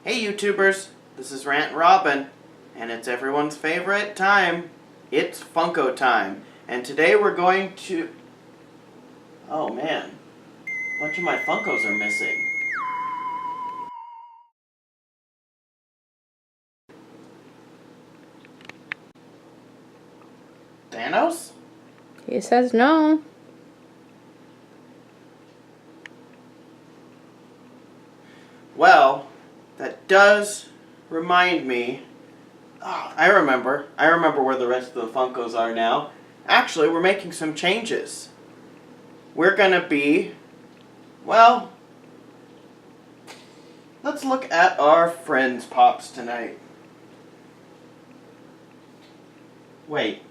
Hey YouTubers, this is Rant Robin, and it's everyone's favorite time. It's Funko time. And today we're going to... Oh man, a bunch of my Funkos are missing. Thanos? He says no. Well, that does remind me... Oh, I remember where the rest of the Funkos are now. Actually, we're making some changes. We're gonna be... Well... Let's look at our Friends Pops tonight. Wait.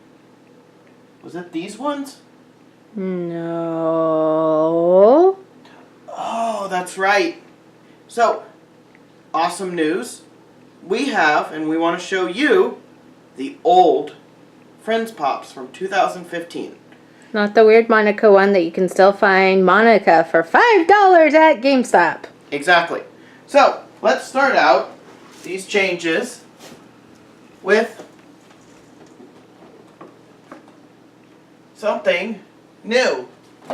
Was it these ones? No. Oh, that's right. So, awesome news. We have, and we want to show you, the old Friends Pops from 2015. Not the weird Monica one that you can still find Monica for $5 at GameStop. Exactly. So, let's start out these changes with something new.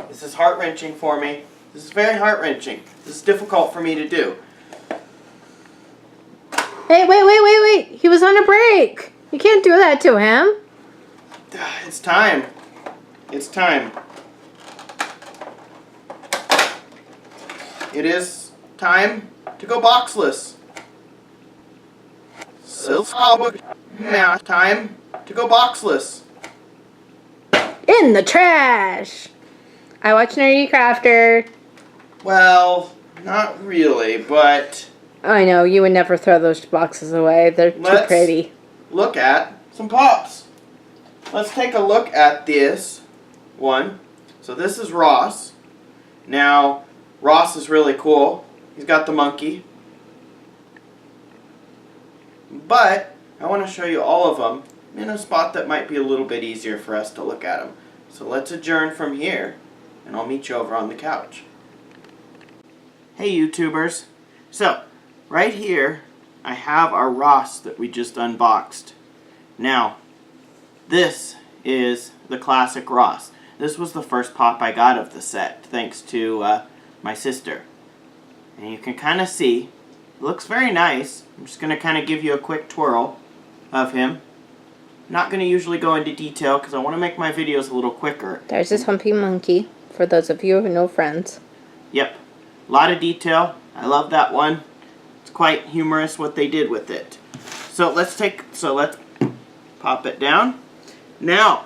This is heart-wrenching for me. This is very heart-wrenching. This is difficult for me to do. Hey, wait. He was on a break. You can't do that to him. It's time. It's time. It is time to go boxless. Now time to go boxless. In the trash. I watch Nerdy Crafter. Well, not really, but... I know, you would never throw those boxes away. They're too pretty. Look at some Pops. Let's take a look at this one. So this is Ross. Now, Ross is really cool. He's got the monkey. But I want to show you all of them in a spot that might be a little bit easier for us to look at them. So let's adjourn from here, and I'll meet you over on the couch. Hey YouTubers. So, right here, I have our Ross that we just unboxed. Now, this is the classic Ross. This was the first Pop I got of the set, thanks to my sister. And you can kind of see, it looks very nice. I'm just going to kind of give you a quick twirl of him. Not going to usually go into detail because I want to make my videos a little quicker. There's this humpy monkey, for those of you who know Friends. Yep. A lot of detail. I love that one. It's quite humorous what they did with it. So let's pop it down. Now,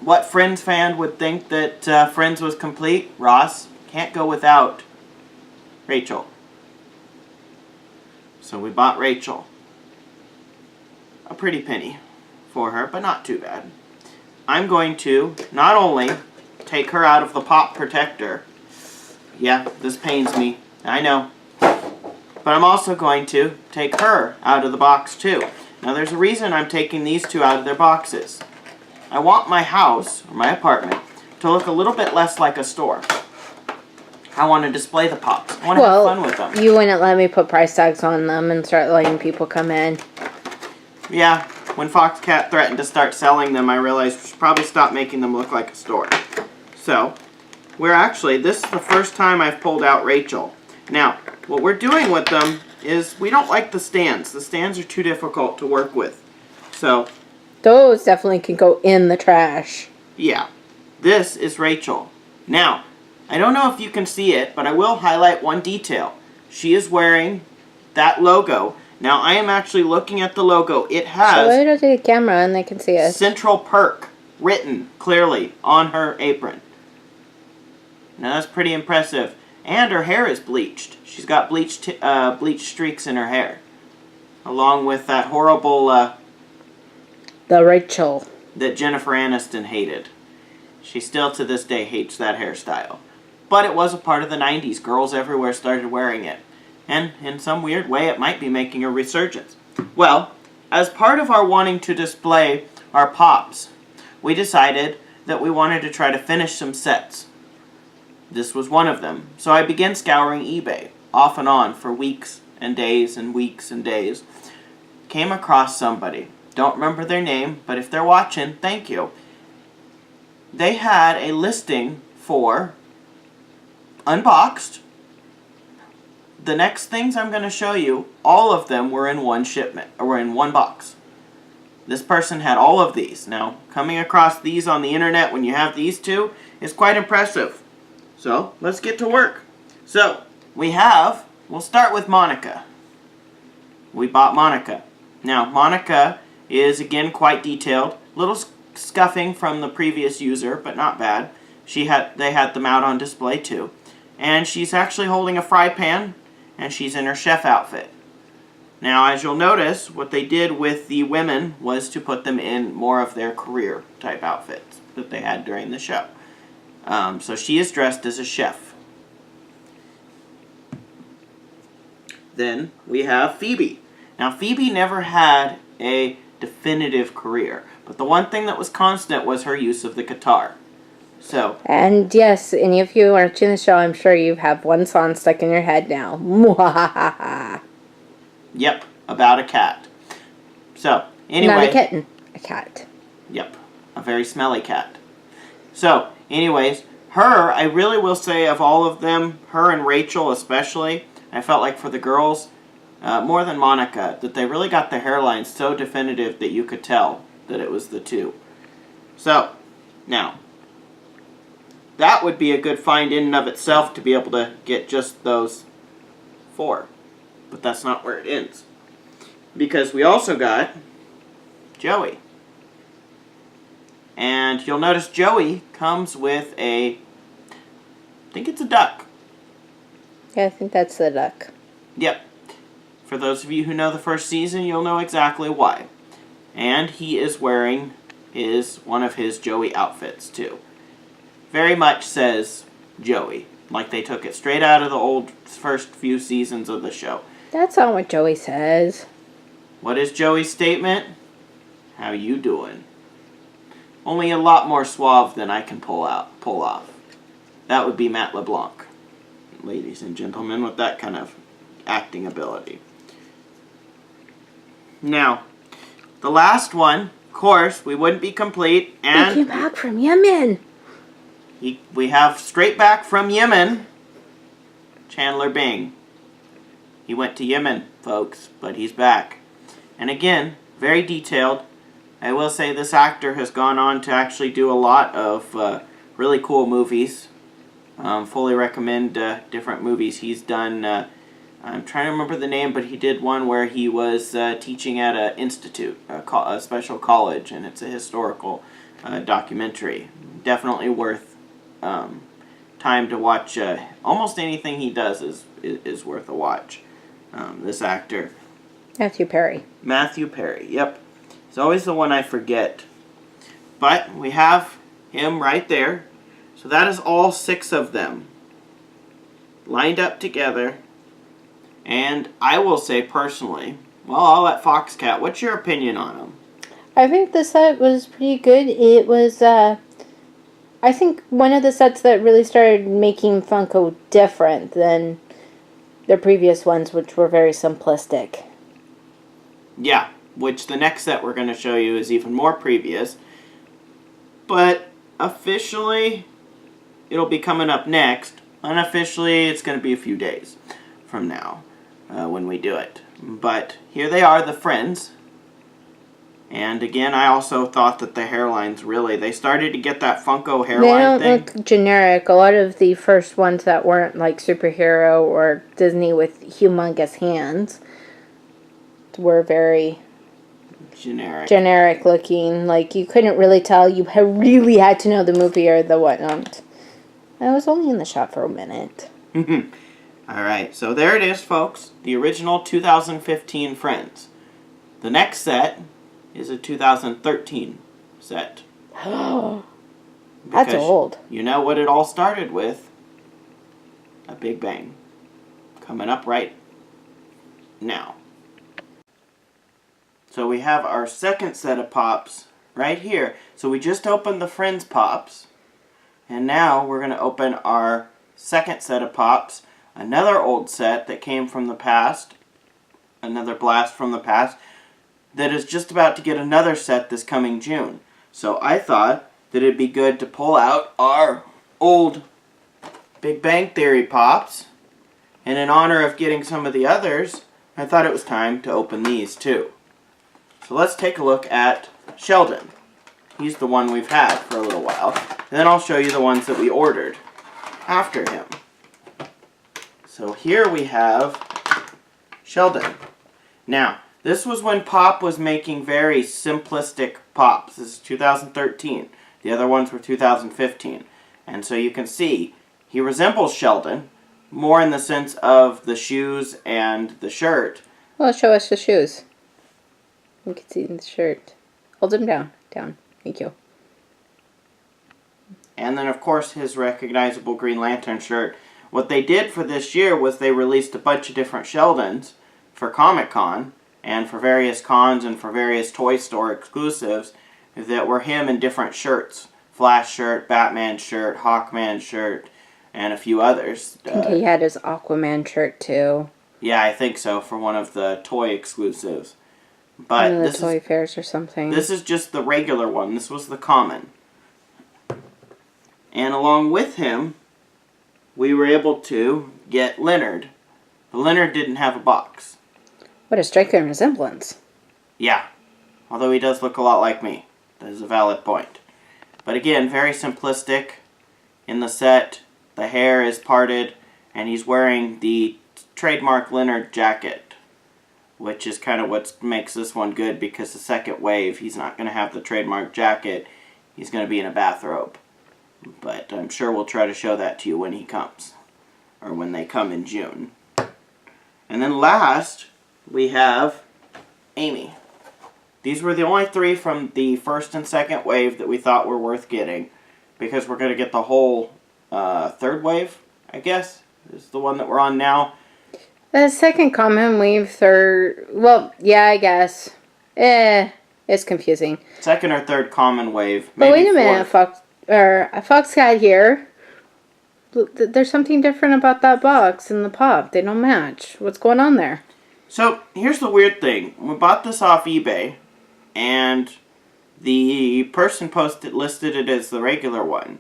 what Friends fan would think that Friends was complete? Ross can't go without Rachel. So we bought Rachel. A pretty penny for her, but not too bad. I'm going to not only take her out of the Pop Protector. Yeah, this pains me. I know. But I'm also going to take her out of the box too. Now there's a reason I'm taking these two out of their boxes. I want my house, or my apartment, to look a little bit less like a store. I want to display the Pops. I want to have fun with them. You wouldn't let me put price tags on them and start letting people come in. Yeah, when Foxcat threatened to start selling them, I realized we should probably stop making them look like a store. So, this is the first time I've pulled out Rachel. Now, what we're doing with them is we don't like the stands. The stands are too difficult to work with. So, those definitely can go in the trash. yeah, this is Rachel. Now, I don't know if you can see it, but I will highlight one detail. She is wearing that logo. Now, I am actually looking at the logo. It has... Show it to the camera and they can see it. Central Perk written clearly on her apron. Now, that's pretty impressive. And her hair is bleached. She's got bleached streaks in her hair. Along with that horrible... the Rachel. That Jennifer Aniston hated. She still to this day hates that hairstyle. But it was a part of the 90s. Girls everywhere started wearing it. And in some weird way, it might be making a resurgence. Well, as part of our wanting to display our Pops, we decided that we wanted to try to finish some sets. This was one of them. So I began scouring eBay, off and on, for weeks and days and weeks and days, came across somebody. Don't remember their name, but if they're watching, thank you. They had a listing for Unboxed. The next things I'm going to show you, all of them were in one shipment, or were in one box. This person had all of these. Now, coming across these on the internet when you have these two is quite impressive. So, let's get to work. So, we'll start with Monica. We bought Monica. Now, Monica is, again, quite detailed. Little scuffing from the previous user, but not bad. They had them out on display, too. And she's actually holding a fry pan, and she's in her chef outfit. Now, as you'll notice, what they did with the women was to put them in more of their career-type outfits that they had during the show. So she is dressed as a chef. Then we have Phoebe. Now, Phoebe never had a definitive career, but the one thing that was constant was her use of the guitar. So. And yes, any of you watching the show, I'm sure you have one song stuck in your head now. Mwahaha. Yep, about a cat. So, anyway. Not a kitten, a cat. Yep, a very smelly cat. So, anyways, her, I really will say of all of them, her and Rachel especially, I felt like for the girls, more than Monica, that they really got the hairline so definitive that you could tell that it was the two. So, now, that would be a good find in and of itself to be able to get just those four. But that's not where it ends. Because we also got Joey. And you'll notice Joey comes with I think it's a duck. Yeah, I think that's the duck. Yep. For those of you who know the first season, you'll know exactly why. And he is wearing one of his Joey outfits, too. Very much says Joey. Like they took it straight out of the old first few seasons of the show. That's not what Joey says. What is Joey's statement? How you doing? Only a lot more suave than I can pull off. That would be Matt LeBlanc, ladies and gentlemen, with that kind of acting ability. Now, the last one, of course, we wouldn't be complete. And he came back from Yemen. We have straight back from Yemen, Chandler Bing. He went to Yemen, folks, but he's back. And again, very detailed. I will say this actor has gone on to actually do a lot of really cool movies. Fully recommend different movies he's done. I'm trying to remember the name, but he did one where he was teaching at an institute, a special college, and it's a historical documentary. Definitely worth time to watch. Almost anything he does is worth a watch. This actor. Matthew Perry. Matthew Perry, yep. He's always the one I forget. But we have him right there. So that is all 6 of them lined up together. And I will say personally, well, I'll let Foxcat, what's your opinion on them? I think the set was pretty good. It was, I think one of the sets that really started making Funko different than their previous ones, which were very simplistic. Yeah, which the next set we're going to show you is even more previous. But officially, it'll be coming up next. Unofficially, it's going to be a few days from now when we do it. But here they are, the Friends. And again, I also thought that the hairlines really, they started to get that Funko hairline thing. They don't look generic. A lot of the first ones that weren't like superhero or Disney with humongous hands were very generic looking. Like you couldn't really tell. You really had to know the movie or the whatnot. I was only in the shop for a minute. Alright, so there it is, folks. The original 2015 Friends. The next set is a 2013 set. That's old. You know what it all started with? A Big Bang. Coming up right now. So we have our second set of pops right here. So we just opened the Friends pops. And now we're going to open our second set of pops. Another old set that came from the past. another blast from the past, that is just about to get another set this coming June. So I thought that it'd be good to pull out our old Big Bang Theory Pops, and in honor of getting some of the others, I thought it was time to open these too. So let's take a look at Sheldon. He's the one we've had for a little while. And then I'll show you the ones that we ordered after him. So here we have Sheldon. Now, this was when Pop was making very simplistic pops. This is 2013. The other ones were 2015. And so you can see he resembles Sheldon more in the sense of the shoes and the shirt. Well, show us the shoes. We can see the shirt. Hold him down. Down. Thank you. And then, of course, his recognizable Green Lantern shirt. What they did for this year was they released a bunch of different Sheldons for Comic-Con and for various cons and for various Toy Store exclusives that were him in different shirts. Flash shirt, Batman shirt, Hawkman shirt, and a few others. I think he had his Aquaman shirt too. Yeah, I think so, for one of the toy exclusives. But one of the toy fairs or something. This is just the regular one. This was the common. And along with him, we were able to get Leonard. But Leonard didn't have a box. What a striking resemblance. Yeah. Although he does look a lot like me. That is a valid point. But again, very simplistic in the set. The hair is parted, and he's wearing the trademark Leonard jacket, which is kind of what makes this one good, because the second wave, he's not going to have the trademark jacket. He's going to be in a bathrobe. But I'm sure we'll try to show that to you when he comes, or when they come in June. And then last, we have Amy. These were the only three from the first and second wave that we thought were worth getting, because we're going to get the whole third wave, I guess, is the one that we're on now. The second common wave, third... Well, yeah, I guess. It's confusing. Second or third common wave. But wait a minute, Fox got here. There's something different about that box and the pop. They don't match. What's going on there? So, here's the weird thing. We bought this off eBay, and the person listed it as the regular one.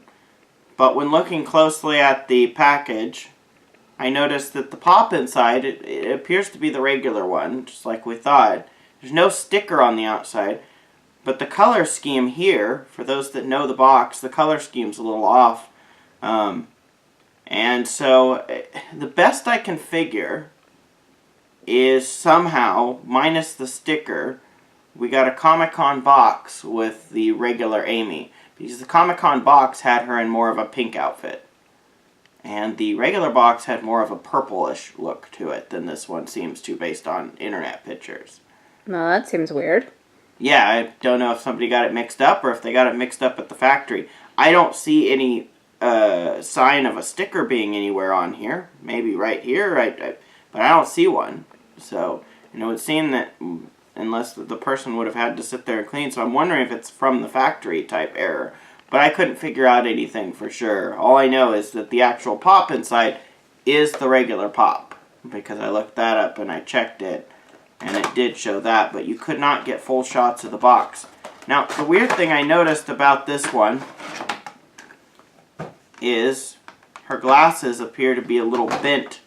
But when looking closely at the package, I noticed that the pop inside, it appears to be the regular one, just like we thought. There's no sticker on the outside, but the color scheme here, for those that know the box, the color scheme's a little off. And so, the best I can figure is somehow, minus the sticker, we got a Comic-Con box with the regular Amy. Because the Comic-Con box had her in more of a pink outfit. And the regular box had more of a purplish look to it than this one seems to, based on internet pictures. No, that seems weird. Yeah, I don't know if somebody got it mixed up or if they got it mixed up at the factory. I don't see any sign of a sticker being anywhere on here. Maybe right here, but I don't see one. So, it would seem that unless the person would have had to sit there and clean. So I'm wondering if it's from the factory type error. But I couldn't figure out anything for sure. All I know is that the actual pop inside is the regular pop. Because I looked that up and I checked it. And it did show that. But you could not get full shots of the box. Now, the weird thing I noticed about this one is her glasses appear to be a little bent.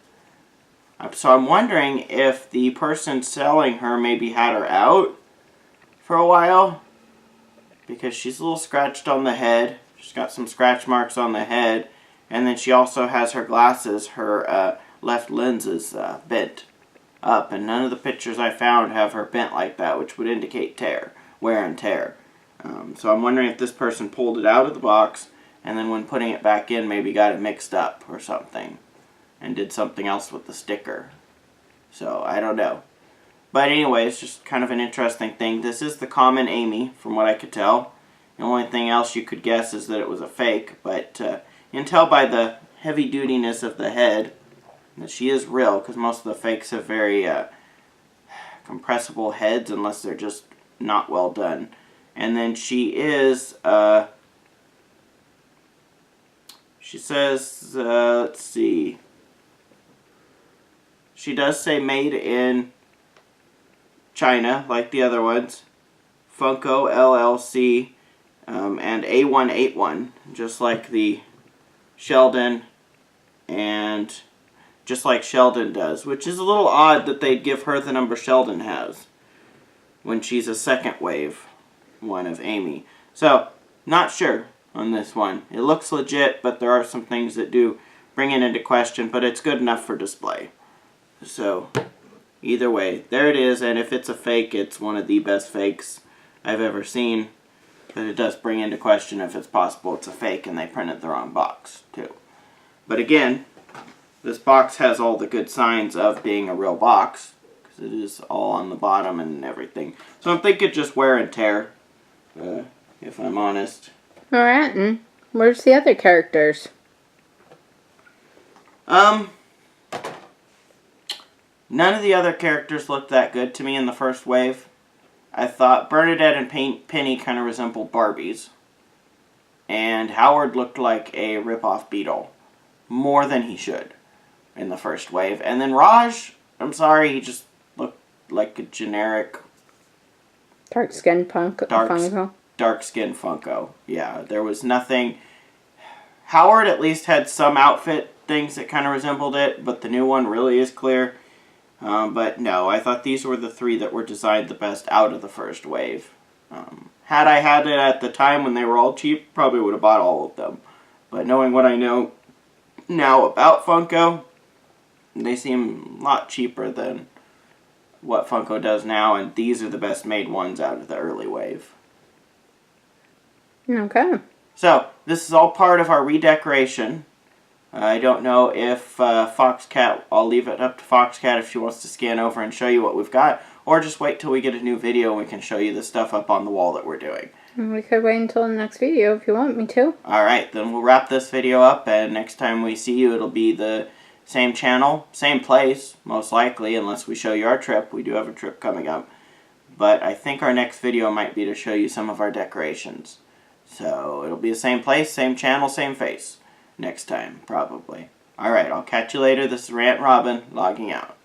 So I'm wondering if the person selling her maybe had her out for a while. Because she's a little scratched on the head. She's got some scratch marks on the head. And then she also has her glasses, her left lenses bent up. And none of the pictures I found have her bent like that, which would indicate wear and tear. So I'm wondering if this person pulled it out of the box and then when putting it back in maybe got it mixed up or something. And did something else with the sticker. So, I don't know. But anyway, it's just kind of an interesting thing. This is the common Amy, from what I could tell. The only thing else you could guess is that it was a fake. But you can tell by the heavy-dutiness of the head that she is real. Because most of the fakes have very compressible heads, unless they're just not well done. And then she is... she says, let's see... She does say made in China, like the other ones. Funko LLC, and A181, just like the Sheldon, and just like Sheldon does, which is a little odd that they'd give her the number Sheldon has when she's a second wave one of Amy. So, not sure on this one. It looks legit, but there are some things that do bring it into question, but it's good enough for display. So, either way, there it is, and if it's a fake, it's one of the best fakes I've ever seen. But it does bring into question if it's possible it's a fake and they printed the wrong box, too. But again, this box has all the good signs of being a real box, because it is all on the bottom and everything. So I'm thinking just wear and tear, if I'm honest. Alright, and where's the other characters? None of the other characters looked that good to me in the first wave. I thought Bernadette and Penny kind of resembled Barbies. And Howard looked like a rip-off Beetle. More than he should in the first wave. And then Raj, I'm sorry, he just looked like a generic Dark-skinned Funko. Dark-skinned Funko. Yeah, there was nothing. Howard at least had some outfit things that kind of resembled it, but the new one really is clear. But no, I thought these were the three that were designed the best out of the first wave. Had I had it at the time when they were all cheap, probably would have bought all of them. But knowing what I know now about Funko, they seem a lot cheaper than what Funko does now, and these are the best made ones out of the early wave. Okay. So, this is all part of our redecoration. I don't know if Foxcat, I'll leave it up to Foxcat if she wants to scan over and show you what we've got, or just wait till we get a new video and we can show you the stuff up on the wall that we're doing. We could wait until the next video if you want me to. Alright, then we'll wrap this video up, and next time we see you it'll be the same channel, same place, most likely, unless we show you our trip. We do have a trip coming up. But I think our next video might be to show you some of our decorations. So, it'll be the same place, same channel, same face. Next time, probably. Alright, I'll catch you later. This is Rant Robin, logging out.